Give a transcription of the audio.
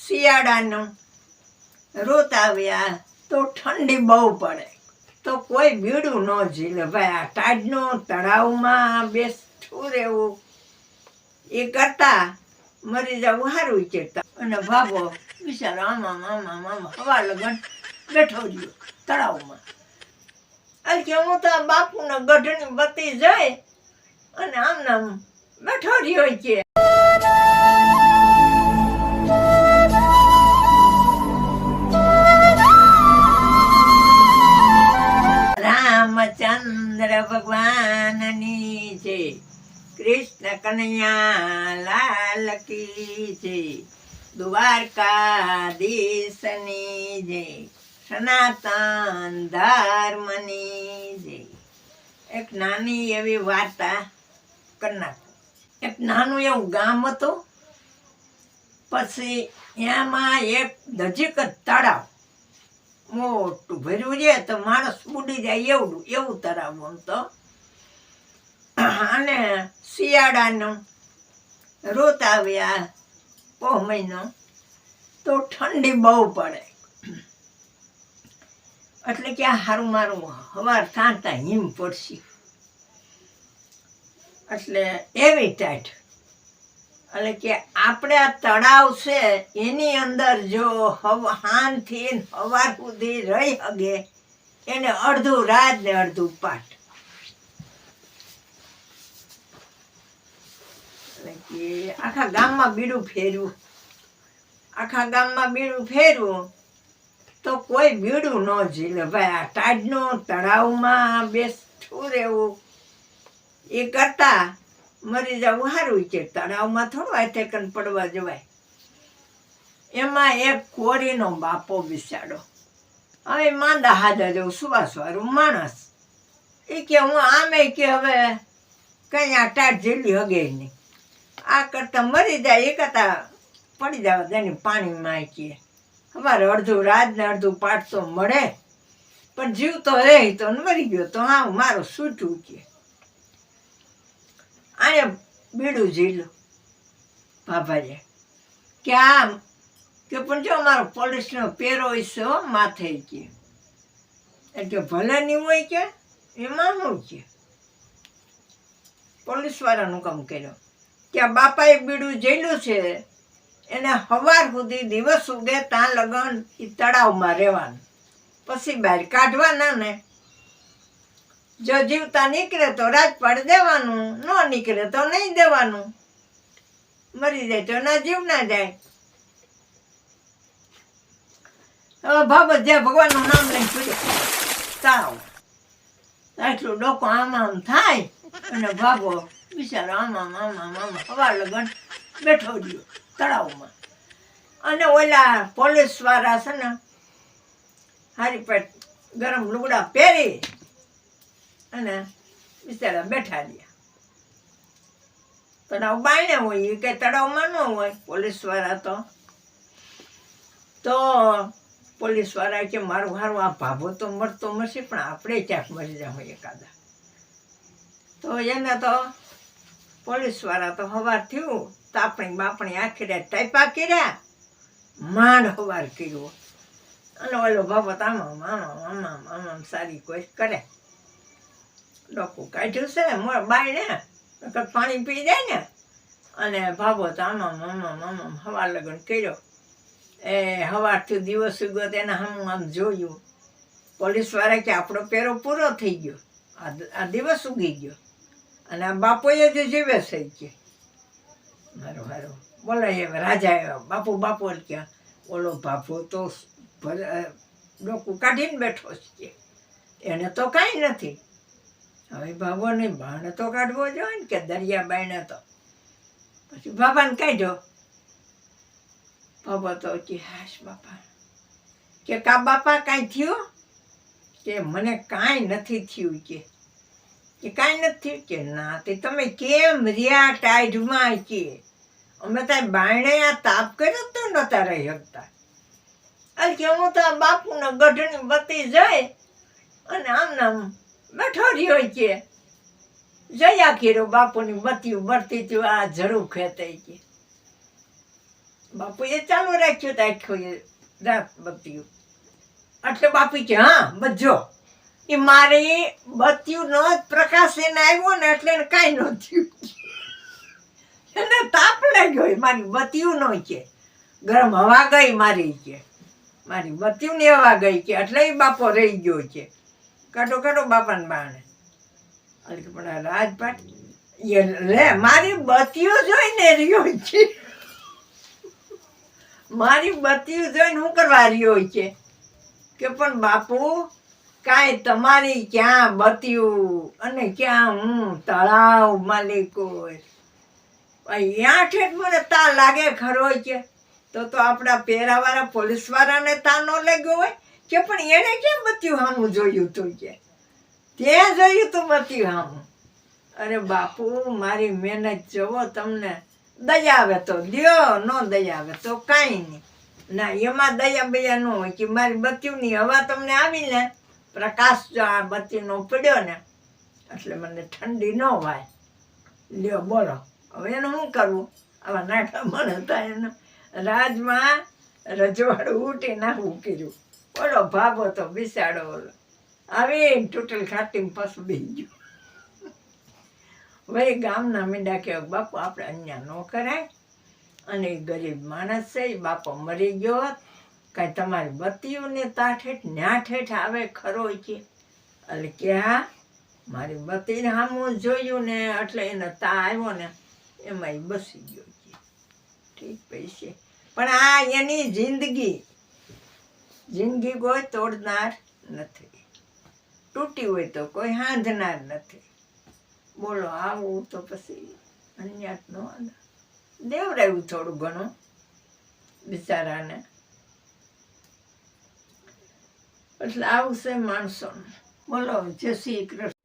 શિયાળાનો ઋતુ આવ્યા તો ઠંડી બહુ પડે તો કોઈ બીડું ન ઝીલે ભાઈ. આ ટાઢનું તળાવમાં બેસતું રહેવું એ કરતા મરી જવું સારું ચેતા. અને ભાભો બિચારો આમાં આમાં આમાં હવા લગન બેઠો રહ્યો તળાવમાં. કે હું તો આ બાપુના ગઢની બત્તી જાય અને આમ બેઠો રહ્યો છે. રામચંદ્ર ભગવાનની છે, કૃષ્ણ કનૈયા લાલ કી છે, દ્વારકાધીશની જય, સનાતન ધર્મની જય. એક નાની એવી વાર્તા કરી નાખું. એક નાનું એવું ગામ હતું. પછી એમાં એક નજીક જ તળાવ મોટું ભર્યું છે તો માણસ બુડી જાય એવું તળાવ આમ તો. અને શિયાળાનો ઋતુ આવ્યા પોહ મહિનો તો ઠંડી બહુ પડે. એટલે કે હારું મારું હવાર થાતા હિમ પડશે. એટલે એવી ટાઈટ. એટલે કે આપણે આ તળાવ છે એની અંદર જો હાનથી હવાર સુધી રહી શકે એને અડધું રાત ને અડધું પાટ. એટલે કે આખા ગામમાં બીડું ફેરવું, આખા ગામમાં બીડું ફેરવું તો કોઈ બીડું ન ઝીલે ભાઈ. આ ટાઢનું તળાવમાં બેસતું રહેવું એ કરતા મરી જવું સારું છે. તળાવમાં થોડું આથેકન પડવા જવાય. એમાં એક કોરીનો બાપો બિસાડો હવે માંદા હાજર જેવું સુવાસવાળું માણસ. એ કે હું આમે કે હવે કંઈ આ ટાઢ ઝીલી હગે નહીં. આ કરતા મરી જાય એ કરતા પડી જવા તેની પાણીમાં કે અમારે અડધું રાત ને અડધું પાટ તો મળે પણ જીવ તો રહે તો મરી ગયો તો હા મારું છૂટું કે. આને બીડું ઝીલું ભાભાએ કે આમ કે પણ જો મારો પોલીસનો પેરો છે માથે કે. એટલે ભલે નહીં હોય કે એમાં શું છે. પોલીસવાળાનું કામ કર્યું કે આ બાપાએ બીડું ઝીલું છે એને સવાર સુધી દિવસ ઉગે ત્યાં લગન એ તળાવમાં રહેવાનું. પછી બહાર કાઢવાના ને જો જીવતા નીકળે તો રાજપાડ દેવાનું, ન નીકળે તો નહીં દેવાનું. મરી જાય તો ના જીવ ના જાય. હવે બાબત જ્યાં ભગવાનનું નામ લઈને પૂર્યા તાવ એટલું ડોકો આમ આમ થાય અને ભાગો બિચારો આમાં આમાં આમાં હવા લગન બેઠો રહ્યો તળાવમાં. અને ઓલા પોલીસવાળા છે ને હારી પેટ ગરમ લુગડા પહેરી અને બિચારા બેઠા રહ્યા. તળાવ બાયણે હોય એ કંઈ તળાવમાં ન હોય પોલીસવાળા તો પોલીસવાળા કે મારું હારું આ ભાભો તો મરતો મરશે પણ આપણે ક્યાંક મરી જાય એકાદા. તો એને તો પોલીસવાળા તો સવાર થયું તાપણી બાપણી આખી રાત ટાઈપા કર્યા માંડ સવાર કર્યો. અને ઓલો બાબત આમાં આમાં આમાં આમાં સારી કોઈ કરે ડોકું કાઢ્યું છે બાયણે પાણી પી જાય ને. અને ભાભો તો આમાં આમાં આમાં સવાર લગન કર્યો. એ સવારથી દિવસ ઉગ્યો તેને આમ જોયું. પોલીસવાળા કે આપણો પેરો પૂરો થઈ ગયો, આ દિવસ ઉગી ગયો અને આ બાપોએ જે જીવે થઈ ગયો. મારો હારો બોલે રાજા આવ્યા બાપુ બાપુ ક્યાં ઓલો બાપો તો ડોકું કાઢીને બેઠો છે એને તો કાંઈ નથી. હવે બાબોને બાણે તો કાઢવો જોઈએ ને કે દરિયા બાયણે તો. પછી બાબાને કાઢ્યો. બાબા તો કે હાશ બાપા કે કા બાપા કાંઈ થયું કે મને કાંઈ નથી થયું કે કાંઈ નથી થયું કે ના તે તમે કેમ રહ્યા ટાઈડમાં કે અમે ત્યાં બાયણે આ તાપ કર્યો તો નહોતા રહી શકતા. કે હું તો આ બાપુના ગઢની બત્તી જાય અને આમ બેઠો રહ્યો કે જયા કીરો બાપુની બત્તીઓ બળતી હતી આ ઝરૂ ખેતે કે બાપુએ ચાલુ રાખ્યું તો આખું એ રાત બત્યું. એટલે બાપુ કે હા બજો એ મારી બત્યુંનો જ પ્રકાશ એને આવ્યો ને એટલે એને કાંઈ ન થયું. એને તાપ લાગ્યો મારી બત્યુંનો છે, ગરમ હવા ગઈ મારી છે, મારી બત્યુંની હવા ગઈ છે એટલે એ બાપો રહી ગયો છે. કાઢો કાઢો બાપાને બાણે. એટલે પણ રાજપાટ લે મારી બત્યું જોઈને રહ્યો છે, મારી બત્યું જોઈને શું કરવા રહ્યો છે કે પણ બાપુ કાંઈ તમારી ક્યાં બત્યું અને ક્યાં હું તળાવ માલિક હોય અહીંયા ઠેઠ મને તા લાગે ખરો છે. તો આપણા પેરાવાળા પોલીસવાળાને તા ન લાગ્યો હોય કે પણ એણે કેમ બત્યું સામું જોયું તું છે, ત્યાં જોયું તું બત્યું સામું. અરે બાપુ મારી મહેનત જોવો, તમને દયા આવે તો દ્યો, ન દયા આવે તો કાંઈ નહીં. ના એમાં દયા બયા ન હોય કે મારી બત્યુંની હવા તમને આવી ને પ્રકાશ જો આ બત્તીનો પડ્યો ને એટલે મને ઠંડી ન વાય. લ્યો બોલો હવે એનું શું કરવું? આવા નાટા મને હતા એને રાજમાં રજવાડું ઉઠી નાખવું કર્યું. બોલો ભાગો તો બિસાડો ઓલો આવી તૂટેલ ખાટીમાં પાછું બેસી ગયું. વળી ગામના મીંડા કે બાપુ આપણે અહીંયા ન કરાય અને એ ગરીબ માણસ છે, એ બાપો મરી ગયો હોત કાંઈ તમારી બત્તીઓને તા ઠેઠ ન્યા ઠેઠ આવે ખરો છે. એટલે કે હા મારી બત્તીને સામું જોયું ને એટલે એને તા આવ્યો ને એમાં એ બસી ગયો છે. ઠીક પૈસે પણ આ એની જિંદગી કોઈ તોડનાર નથી, તૂટી હોય તો કોઈ હાંધનાર નથી. બોલો આવું તો પછી અન્યાત ન હાલે. દેવરાયું થોડું ઘણું બિચારાને. એટલે આવું છે માણસોને. બોલો જય શ્રી કૃષ્ણ.